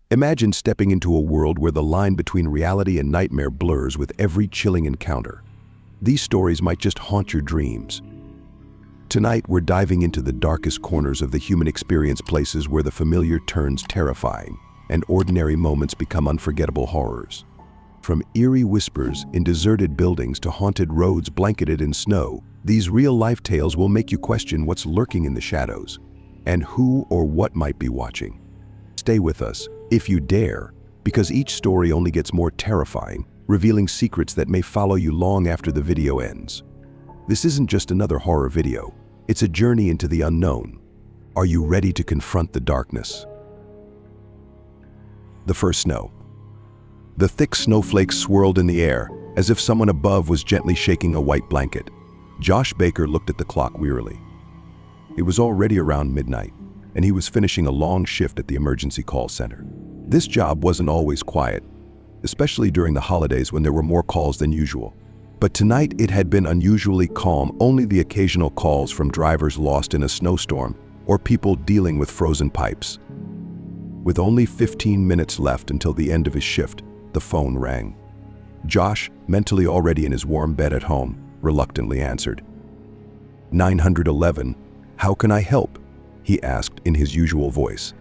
Imagine stepping into a world where the line between reality and nightmare blurs with every chilling encounter. These stories might just haunt your dreams. Tonight, we're diving into the darkest corners of the human experience, places where the familiar turns terrifying and ordinary moments become unforgettable horrors. From eerie whispers in deserted buildings to haunted roads blanketed in snow, these real-life tales will make you question what's lurking in the shadows and who or what might be watching. Stay with us, if you dare, because each story only gets more terrifying, revealing secrets that may follow you long after the video ends. This isn't just another horror video, it's a journey into the unknown. Are you ready to confront the darkness? The first snow. The thick snowflakes swirled in the air, as if someone above was gently shaking a white blanket. Josh Baker looked at the clock wearily. It was already around midnight, and he was finishing a long shift at the emergency call center. This job wasn't always quiet, especially during the holidays when there were more calls than usual. But tonight it had been unusually calm, only the occasional calls from drivers lost in a snowstorm or people dealing with frozen pipes. With only 15 minutes left until the end of his shift, the phone rang. Josh, mentally already in his warm bed at home, reluctantly answered. 911, how can I help? He asked in his usual voice.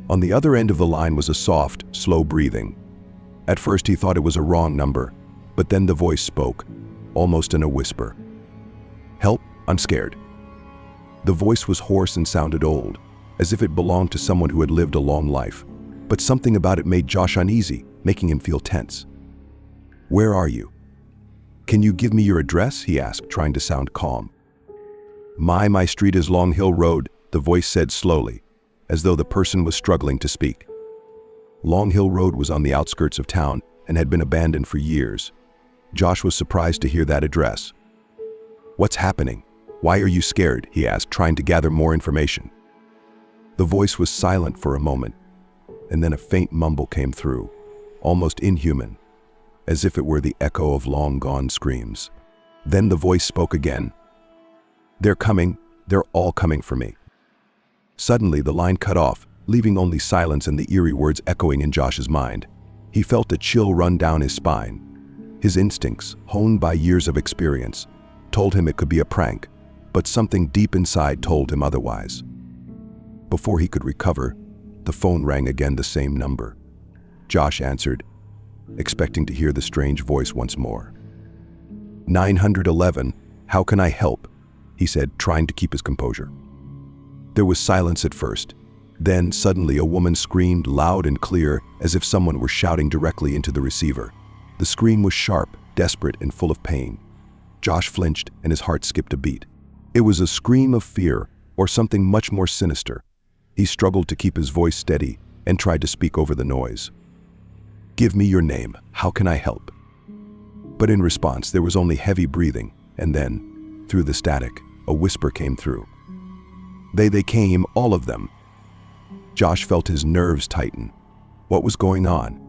On the other end of the line was a soft, slow breathing. At first he thought it was a wrong number, but then the voice spoke, almost in a whisper. Help, I'm scared. The voice was hoarse and sounded old, as if it belonged to someone who had lived a long life. But something about it made Josh uneasy, making him feel tense. Where are you? Can you give me your address? He asked, trying to sound calm. My street is Long Hill Road, the voice said slowly, as though the person was struggling to speak. Long Hill Road was on the outskirts of town and had been abandoned for years. Josh was surprised to hear that address. What's happening? Why are you scared? He asked, trying to gather more information. The voice was silent for a moment, and then a faint mumble came through, almost inhuman, as if it were the echo of long-gone screams. Then the voice spoke again. They're coming, they're all coming for me. Suddenly the line cut off, leaving only silence and the eerie words echoing in Josh's mind. He felt a chill run down his spine. His instincts, honed by years of experience, told him it could be a prank, but something deep inside told him otherwise. Before he could recover, the phone rang again, the same number. Josh answered, expecting to hear the strange voice once more. 911, how can I help? He said, trying to keep his composure. There was silence at first. Then, suddenly, a woman screamed loud and clear, as if someone were shouting directly into the receiver. The scream was sharp, desperate, and full of pain. Josh flinched, and his heart skipped a beat. It was a scream of fear, or something much more sinister. He struggled to keep his voice steady and tried to speak over the noise. Give me your name. How can I help? But in response, there was only heavy breathing, and then, through the static, a whisper came through. They came, all of them. Josh felt his nerves tighten. What was going on?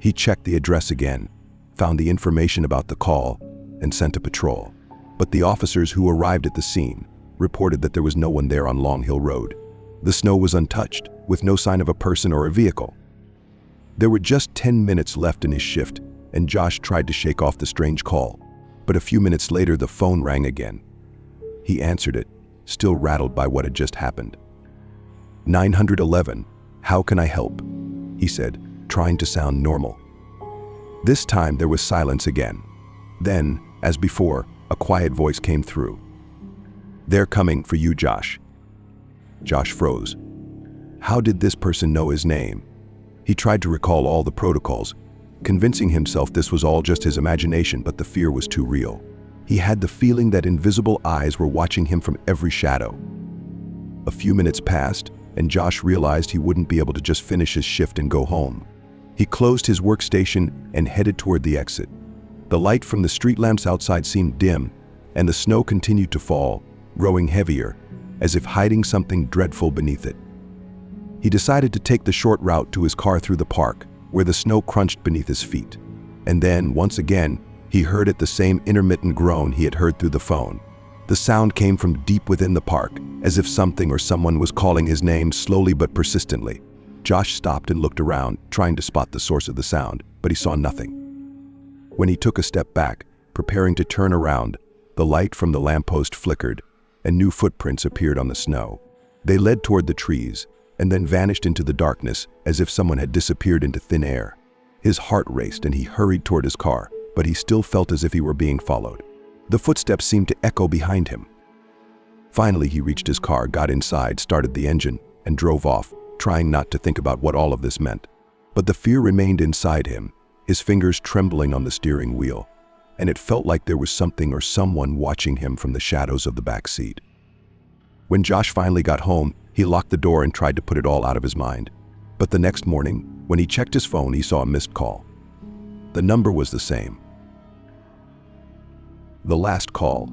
He checked the address again, found the information about the call, and sent a patrol. But the officers who arrived at the scene reported that there was no one there on Long Hill Road. The snow was untouched, with no sign of a person or a vehicle. There were just 10 minutes left in his shift, and Josh tried to shake off the strange call. But a few minutes later, the phone rang again. He answered it, still rattled by what had just happened. 911, how can I help? He said, trying to sound normal. This time there was silence again. Then, as before, a quiet voice came through. They're coming for you, Josh. Josh froze. How did this person know his name? He tried to recall all the protocols, convincing himself this was all just his imagination, but the fear was too real. He had the feeling that invisible eyes were watching him from every shadow. A few minutes passed, and Josh realized he wouldn't be able to just finish his shift and go home. He closed his workstation and headed toward the exit. The light from the street lamps outside seemed dim, and the snow continued to fall, growing heavier, as if hiding something dreadful beneath it. He decided to take the short route to his car through the park, where the snow crunched beneath his feet. And then, once again, he heard it, the same intermittent groan he had heard through the phone. The sound came from deep within the park, as if something or someone was calling his name slowly but persistently. Josh stopped and looked around, trying to spot the source of the sound, but he saw nothing. When he took a step back, preparing to turn around, the light from the lamppost flickered, and new footprints appeared on the snow. They led toward the trees, and then vanished into the darkness as if someone had disappeared into thin air. His heart raced and he hurried toward his car, but he still felt as if he were being followed. The footsteps seemed to echo behind him. Finally, he reached his car, got inside, started the engine, and drove off, trying not to think about what all of this meant. But the fear remained inside him, his fingers trembling on the steering wheel, and it felt like there was something or someone watching him from the shadows of the back seat. When Josh finally got home, he locked the door and tried to put it all out of his mind. But the next morning, when he checked his phone, he saw a missed call. The number was the same. The last call.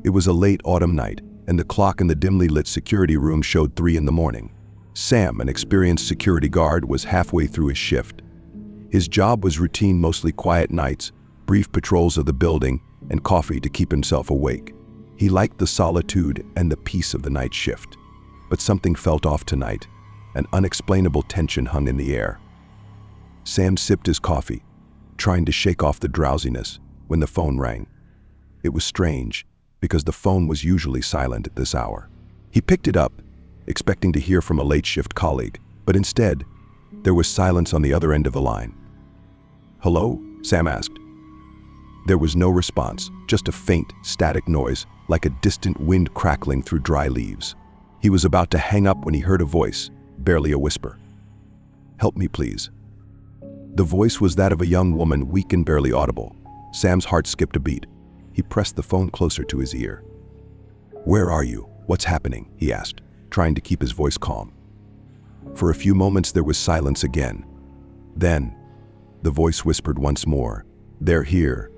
It was a late autumn night, and the clock in the dimly lit security room showed 3 a.m. Sam, an experienced security guard, was halfway through his shift. His job was routine, mostly quiet nights, brief patrols of the building, and coffee to keep himself awake. He liked the solitude and the peace of the night shift. But something felt off tonight. An unexplainable tension hung in the air. Sam sipped his coffee, trying to shake off the drowsiness, when the phone rang. It was strange, because the phone was usually silent at this hour. He picked it up, expecting to hear from a late shift colleague, but instead, there was silence on the other end of the line. "Hello?" Sam asked. There was no response, just a faint, static noise, like a distant wind crackling through dry leaves. He was about to hang up when he heard a voice, barely a whisper. "Help me, please." The voice was that of a young woman, weak and barely audible. Sam's heart skipped a beat. He pressed the phone closer to his ear. "Where are you? What's happening?" he asked, trying to keep his voice calm. For a few moments there was silence again. Then, the voice whispered once more, "They're here.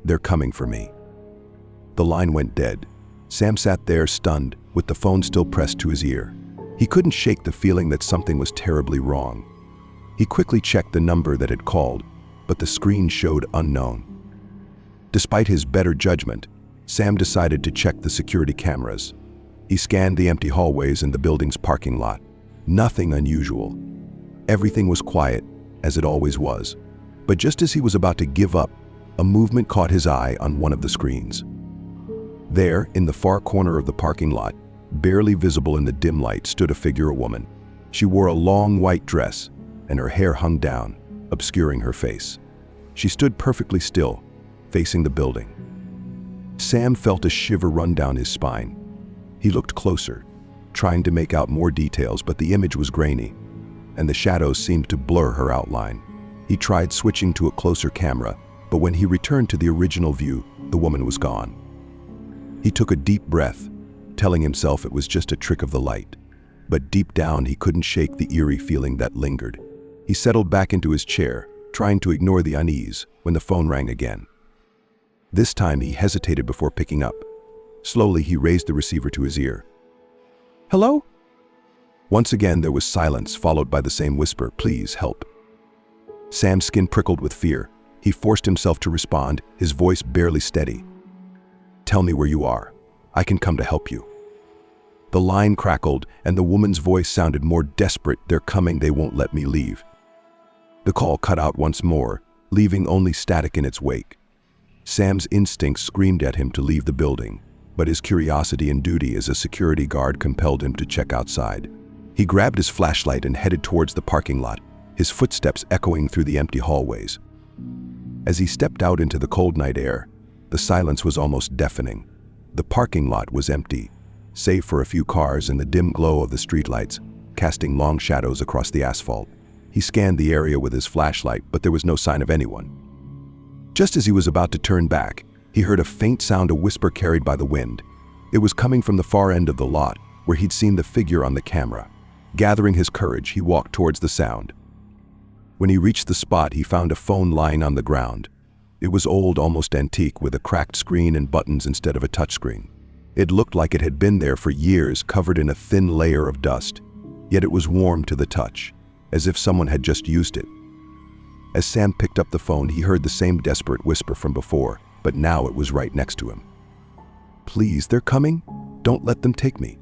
They're coming for me." The line went dead. Sam sat there stunned, with the phone still pressed to his ear. He couldn't shake the feeling that something was terribly wrong. He quickly checked the number that had called, but the screen showed unknown. Despite his better judgment, Sam decided to check the security cameras. He scanned the empty hallways and the building's parking lot. Nothing unusual. Everything was quiet, as it always was. But just as he was about to give up, a movement caught his eye on one of the screens. There, in the far corner of the parking lot, barely visible in the dim light, stood a figure, a woman. She wore a long white dress, and her hair hung down, obscuring her face. She stood perfectly still, facing the building. Sam felt a shiver run down his spine. He looked closer, trying to make out more details, but the image was grainy, and the shadows seemed to blur her outline. He tried switching to a closer camera, but when he returned to the original view, the woman was gone. He took a deep breath, telling himself it was just a trick of the light. But deep down, he couldn't shake the eerie feeling that lingered. He settled back into his chair, trying to ignore the unease, when the phone rang again. This time, he hesitated before picking up. Slowly, he raised the receiver to his ear. "Hello?" Once again, there was silence, followed by the same whisper, "Please help." Sam's skin prickled with fear. He forced himself to respond, his voice barely steady. "Tell me where you are. I can come to help you." The line crackled, and the woman's voice sounded more desperate. "They're coming, they won't let me leave." The call cut out once more, leaving only static in its wake. Sam's instincts screamed at him to leave the building, but his curiosity and duty as a security guard compelled him to check outside. He grabbed his flashlight and headed towards the parking lot, his footsteps echoing through the empty hallways. As he stepped out into the cold night air, the silence was almost deafening. The parking lot was empty, save for a few cars and the dim glow of the streetlights, casting long shadows across the asphalt. He scanned the area with his flashlight, but there was no sign of anyone. Just as he was about to turn back, he heard a faint sound, a whisper carried by the wind. It was coming from the far end of the lot, where he'd seen the figure on the camera. Gathering his courage, he walked towards the sound. When he reached the spot, he found a phone lying on the ground. It was old, almost antique, with a cracked screen and buttons instead of a touchscreen. It looked like it had been there for years, covered in a thin layer of dust. Yet it was warm to the touch, as if someone had just used it. As Sam picked up the phone, he heard the same desperate whisper from before, but now it was right next to him. "Please, they're coming. Don't let them take me."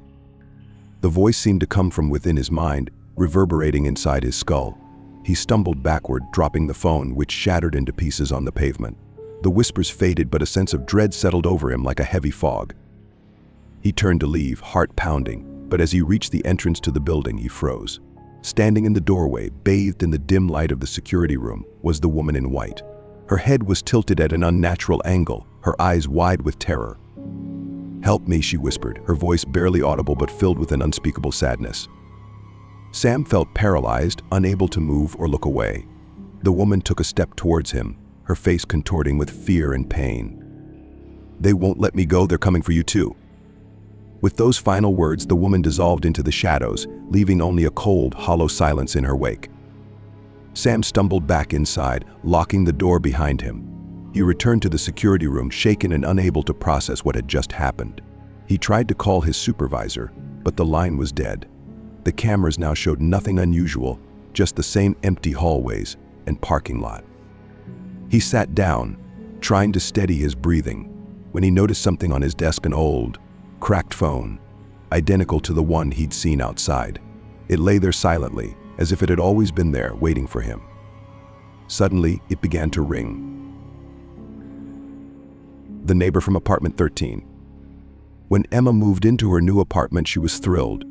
The voice seemed to come from within his mind, reverberating inside his skull. He stumbled backward, dropping the phone, which shattered into pieces on the pavement. The whispers faded, but a sense of dread settled over him like a heavy fog. He turned to leave, heart pounding, but as he reached the entrance to the building, he froze. Standing in the doorway, bathed in the dim light of the security room, was the woman in white. Her head was tilted at an unnatural angle, her eyes wide with terror. "Help me," she whispered, her voice barely audible but filled with an unspeakable sadness. Sam felt paralyzed, unable to move or look away. The woman took a step towards him, her face contorting with fear and pain. "They won't let me go, they're coming for you too." With those final words, the woman dissolved into the shadows, leaving only a cold, hollow silence in her wake. Sam stumbled back inside, locking the door behind him. He returned to the security room, shaken and unable to process what had just happened. He tried to call his supervisor, but the line was dead. The cameras now showed nothing unusual, just the same empty hallways and parking lot. He sat down, trying to steady his breathing, when he noticed something on his desk, an old, cracked phone, identical to the one he'd seen outside. It lay there silently, as if it had always been there, waiting for him. Suddenly, it began to ring. The neighbor from apartment 13. When Emma moved into her new apartment, she was thrilled.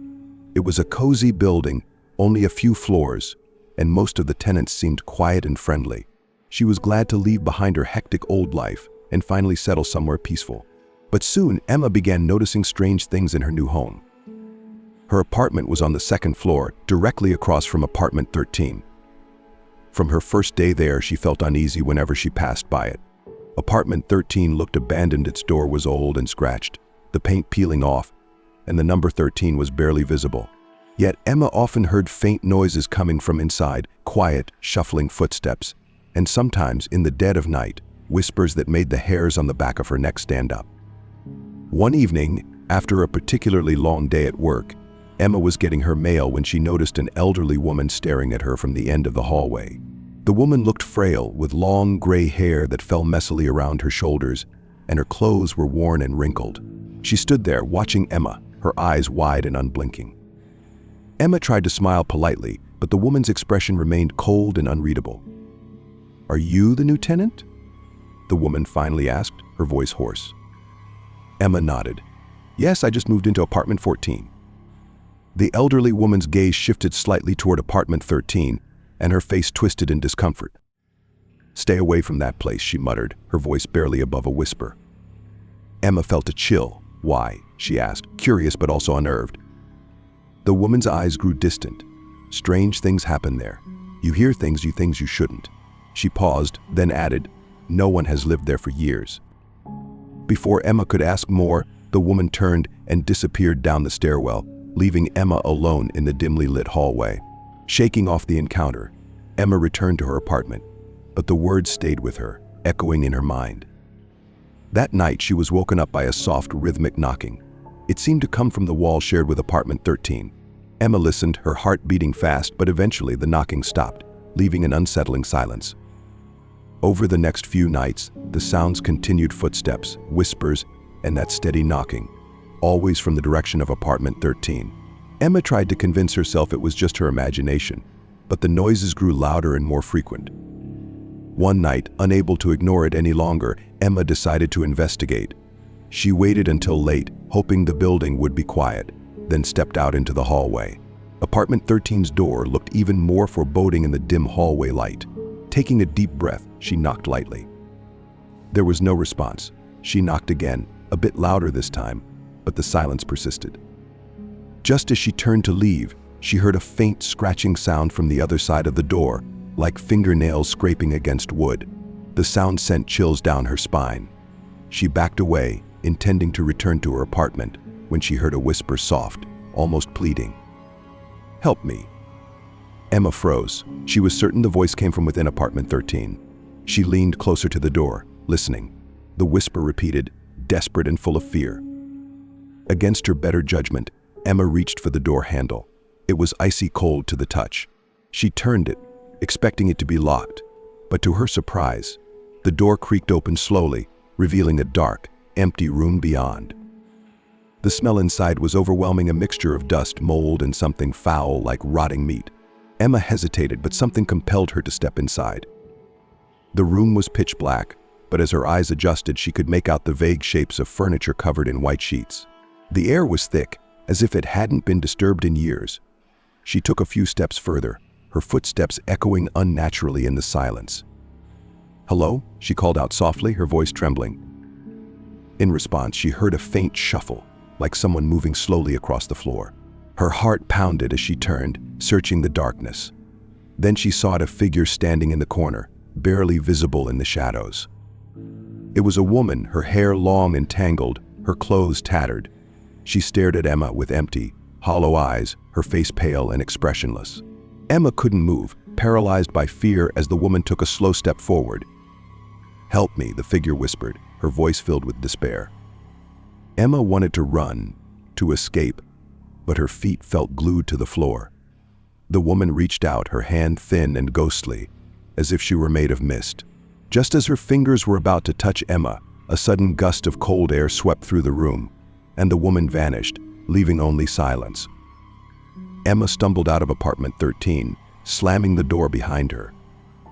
It was a cozy building, only a few floors, and most of the tenants seemed quiet and friendly. She was glad to leave behind her hectic old life and finally settle somewhere peaceful. But soon, Emma began noticing strange things in her new home. Her apartment was on the second floor, directly across from apartment 13. From her first day there, she felt uneasy whenever she passed by it. Apartment 13 looked abandoned, its door was old and scratched, the paint peeling off, and the number 13 was barely visible. Yet Emma often heard faint noises coming from inside, quiet, shuffling footsteps, and sometimes, in the dead of night, whispers that made the hairs on the back of her neck stand up. One evening, after a particularly long day at work, Emma was getting her mail when she noticed an elderly woman staring at her from the end of the hallway. The woman looked frail, with long gray hair that fell messily around her shoulders, and her clothes were worn and wrinkled. She stood there, watching Emma, her eyes wide and unblinking. Emma tried to smile politely, but the woman's expression remained cold and unreadable. "Are you the new tenant?" the woman finally asked, her voice hoarse. Emma nodded. "Yes, I just moved into apartment 14. The elderly woman's gaze shifted slightly toward apartment 13, and her face twisted in discomfort. "Stay away from that place," she muttered, her voice barely above a whisper. Emma felt a chill. "Why?" she asked, curious but also unnerved. The woman's eyes grew distant. "Strange things happen there. You hear things you shouldn't." She paused, then added, "No one has lived there for years." Before Emma could ask more, the woman turned and disappeared down the stairwell, leaving Emma alone in the dimly lit hallway. Shaking off the encounter, Emma returned to her apartment, but the words stayed with her, echoing in her mind. That night, she was woken up by a soft, rhythmic knocking. It seemed to come from the wall shared with apartment 13. Emma listened, her heart beating fast, but eventually the knocking stopped, leaving an unsettling silence. Over the next few nights, the sounds continued: footsteps, whispers, and that steady knocking, always from the direction of apartment 13. Emma tried to convince herself it was just her imagination, but the noises grew louder and more frequent. One night, unable to ignore it any longer, Emma decided to investigate. She waited until late, hoping the building would be quiet, then stepped out into the hallway. Apartment 13's door looked even more foreboding in the dim hallway light. Taking a deep breath, she knocked lightly. There was no response. She knocked again, a bit louder this time, but the silence persisted. Just as she turned to leave, she heard a faint scratching sound from the other side of the door, like fingernails scraping against wood. The sound sent chills down her spine. She backed away, intending to return to her apartment, when she heard a whisper, soft, almost pleading. "Help me." Emma froze. She was certain the voice came from within apartment 13. She leaned closer to the door, listening. The whisper repeated, desperate and full of fear. Against her better judgment, Emma reached for the door handle. It was icy cold to the touch. She turned it, expecting it to be locked, but to her surprise, the door creaked open slowly, revealing a dark, empty room beyond. The smell inside was overwhelming, a mixture of dust, mold, and something foul like rotting meat. Emma hesitated, but something compelled her to step inside. The room was pitch black, but as her eyes adjusted, she could make out the vague shapes of furniture covered in white sheets. The air was thick, as if it hadn't been disturbed in years. She took a few steps further, her footsteps echoing unnaturally in the silence. "Hello?" she called out softly, her voice trembling. In response, she heard a faint shuffle, like someone moving slowly across the floor. Her heart pounded as she turned, searching the darkness. Then she saw a figure standing in the corner, barely visible in the shadows. It was a woman, her hair long and tangled, her clothes tattered. She stared at Emma with empty, hollow eyes, her face pale and expressionless. Emma couldn't move, paralyzed by fear as the woman took a slow step forward. "Help me," the figure whispered, her voice filled with despair. Emma wanted to run, to escape, but her feet felt glued to the floor. The woman reached out, her hand thin and ghostly, as if she were made of mist. Just as her fingers were about to touch Emma, a sudden gust of cold air swept through the room, and the woman vanished, leaving only silence. Emma stumbled out of apartment 13, slamming the door behind her.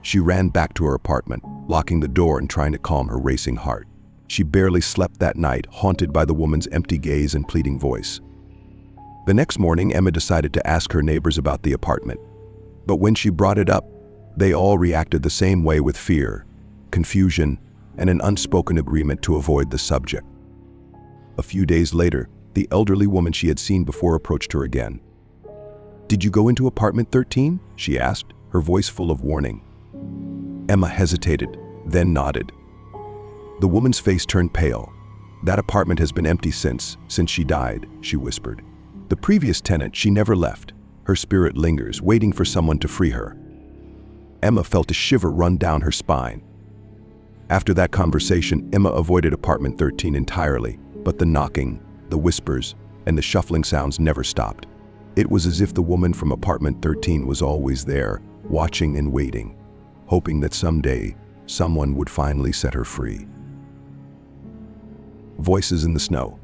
She ran back to her apartment, locking the door and trying to calm her racing heart. She barely slept that night, haunted by the woman's empty gaze and pleading voice. The next morning, Emma decided to ask her neighbors about the apartment. But when she brought it up, they all reacted the same way, with fear, confusion, and an unspoken agreement to avoid the subject. A few days later, the elderly woman she had seen before approached her again. "Did you go into apartment 13? She asked, her voice full of warning. Emma hesitated, then nodded. The woman's face turned pale. "That apartment has been empty since she died," she whispered. "The previous tenant, she never left. Her spirit lingers, waiting for someone to free her." Emma felt a shiver run down her spine. After that conversation, Emma avoided apartment 13 entirely, but the knocking, the whispers, and the shuffling sounds never stopped. It was as if the woman from apartment 13 was always there, watching and waiting, hoping that someday someone would finally set her free. Voices in the snow.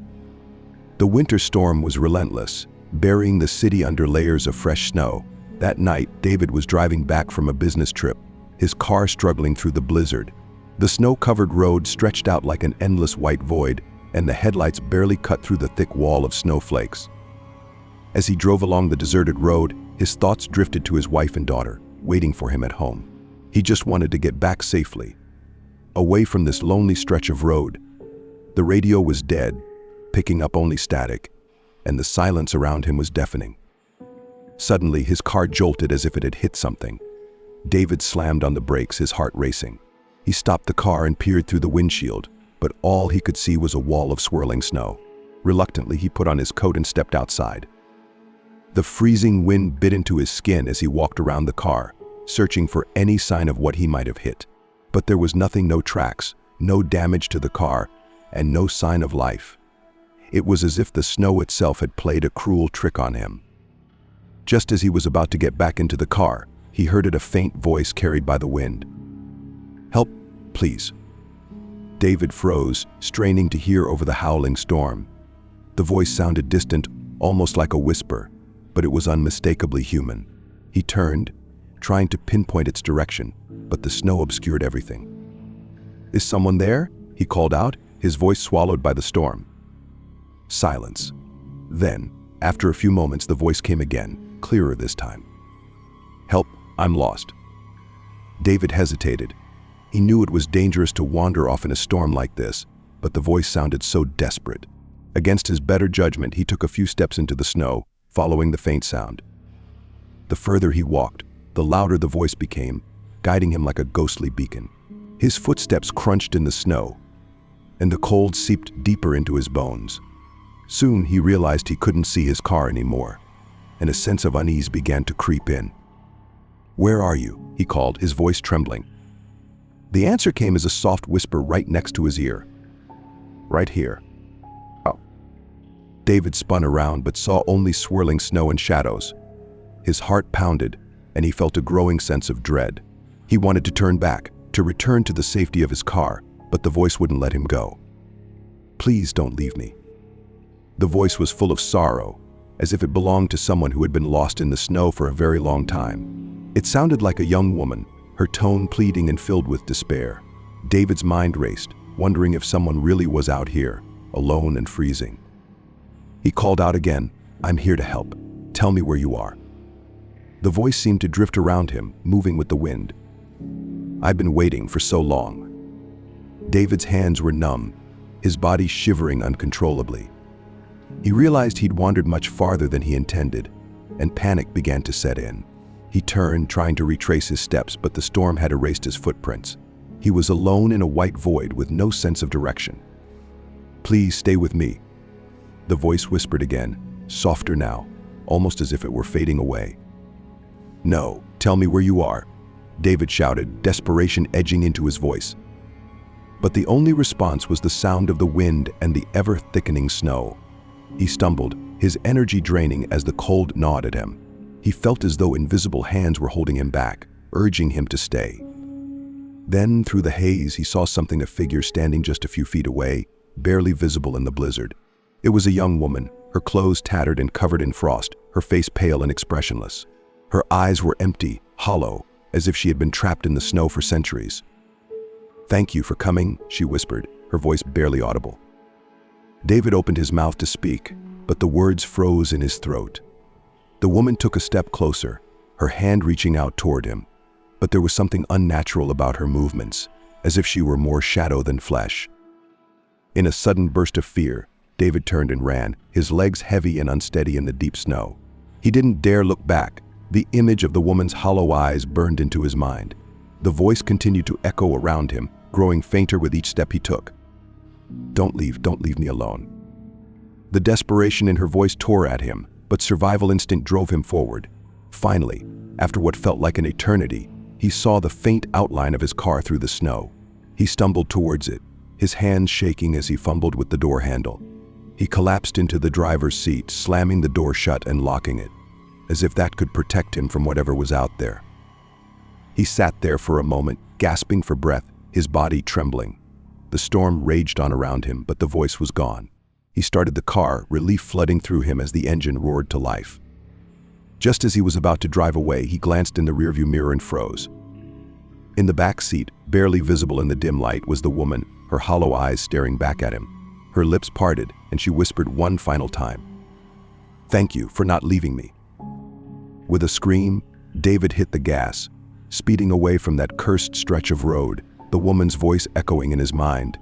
The winter storm was relentless, burying the city under layers of fresh snow. That night, David was driving back from a business trip, his car struggling through the blizzard. The snow-covered road stretched out like an endless white void, and the headlights barely cut through the thick wall of snowflakes. As he drove along the deserted road, his thoughts drifted to his wife and daughter, waiting for him at home. He just wanted to get back safely, away from this lonely stretch of road. The radio was dead, picking up only static, and the silence around him was deafening. Suddenly, his car jolted as if it had hit something. David slammed on the brakes, his heart racing. He stopped the car and peered through the windshield, but all he could see was a wall of swirling snow. Reluctantly, he put on his coat and stepped outside. The freezing wind bit into his skin as he walked around the car, searching for any sign of what he might have hit. But there was nothing, no tracks, no damage to the car, and no sign of life. It was as if the snow itself had played a cruel trick on him. Just as he was about to get back into the car, he heard a faint voice carried by the wind. "Help, please." David froze, straining to hear over the howling storm. The voice sounded distant, almost like a whisper, but it was unmistakably human. He turned, trying to pinpoint its direction, but the snow obscured everything. "Is someone there?" he called out, his voice swallowed by the storm. Silence. Then, after a few moments, the voice came again, clearer this time. "Help, I'm lost." David hesitated. He knew it was dangerous to wander off in a storm like this, but the voice sounded so desperate. Against his better judgment, he took a few steps into the snow, following the faint sound. The further he walked, the louder the voice became, guiding him like a ghostly beacon. His footsteps crunched in the snow, and the cold seeped deeper into his bones. Soon he realized he couldn't see his car anymore, and a sense of unease began to creep in. "Where are you?" he called, his voice trembling. The answer came as a soft whisper right next to his ear. "Right here." Oh. David spun around but saw only swirling snow and shadows. His heart pounded, and he felt a growing sense of dread. He wanted to turn back, to return to the safety of his car, but the voice wouldn't let him go. "Please don't leave me." The voice was full of sorrow, as if it belonged to someone who had been lost in the snow for a very long time. It sounded like a young woman, her tone pleading and filled with despair. David's mind raced, wondering if someone really was out here, alone and freezing. He called out again, "I'm here to help. Tell me where you are." The voice seemed to drift around him, moving with the wind. "I've been waiting for so long." David's hands were numb, his body shivering uncontrollably. He realized he'd wandered much farther than he intended, and panic began to set in. He turned, trying to retrace his steps, but the storm had erased his footprints. He was alone in a white void with no sense of direction. "Please stay with me," the voice whispered again, softer now, almost as if it were fading away. "No, tell me where you are," David shouted, desperation edging into his voice. But the only response was the sound of the wind and the ever-thickening snow. He stumbled, his energy draining as the cold gnawed at him. He felt as though invisible hands were holding him back, urging him to stay. Then, through the haze, he saw something, a figure standing just a few feet away, barely visible in the blizzard. It was a young woman, her clothes tattered and covered in frost, her face pale and expressionless. Her eyes were empty, hollow, as if she had been trapped in the snow for centuries. "Thank you for coming," she whispered, her voice barely audible. David opened his mouth to speak, but the words froze in his throat. The woman took a step closer, her hand reaching out toward him, but there was something unnatural about her movements, as if she were more shadow than flesh. In a sudden burst of fear, David turned and ran, his legs heavy and unsteady in the deep snow. He didn't dare look back. The image of the woman's hollow eyes burned into his mind. The voice continued to echo around him, growing fainter with each step he took. Don't leave me alone." The desperation in her voice tore at him, but survival instinct drove him forward. Finally, after what felt like an eternity, he saw the faint outline of his car through the snow. He stumbled towards it, his hands shaking as he fumbled with the door handle. He collapsed into the driver's seat, slamming the door shut and locking it, as if that could protect him from whatever was out there. He sat there for a moment, gasping for breath, his body trembling. The storm raged on around him, but the voice was gone. He started the car, relief flooding through him as the engine roared to life. Just as he was about to drive away, he glanced in the rearview mirror and froze. In the back seat, barely visible in the dim light, was the woman, her hollow eyes staring back at him. Her lips parted, and she whispered one final time, "Thank you for not leaving me." With a scream, David hit the gas, speeding away from that cursed stretch of road, the woman's voice echoing in his mind.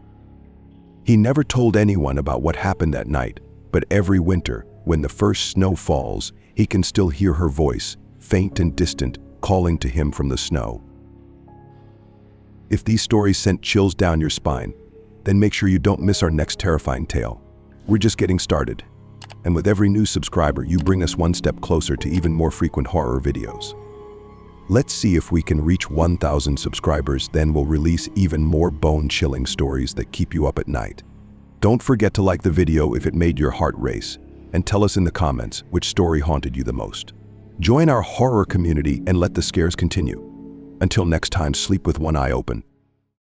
He never told anyone about what happened that night, but every winter, when the first snow falls, he can still hear her voice, faint and distant, calling to him from the snow. If these stories sent chills down your spine, then make sure you don't miss our next terrifying tale. We're just getting started, and with every new subscriber, you bring us one step closer to even more frequent horror videos. Let's see if we can reach 1,000 subscribers, then we'll release even more bone-chilling stories that keep you up at night. Don't forget to like the video if it made your heart race, and tell us in the comments which story haunted you the most. Join our horror community and let the scares continue. Until next time, sleep with one eye open.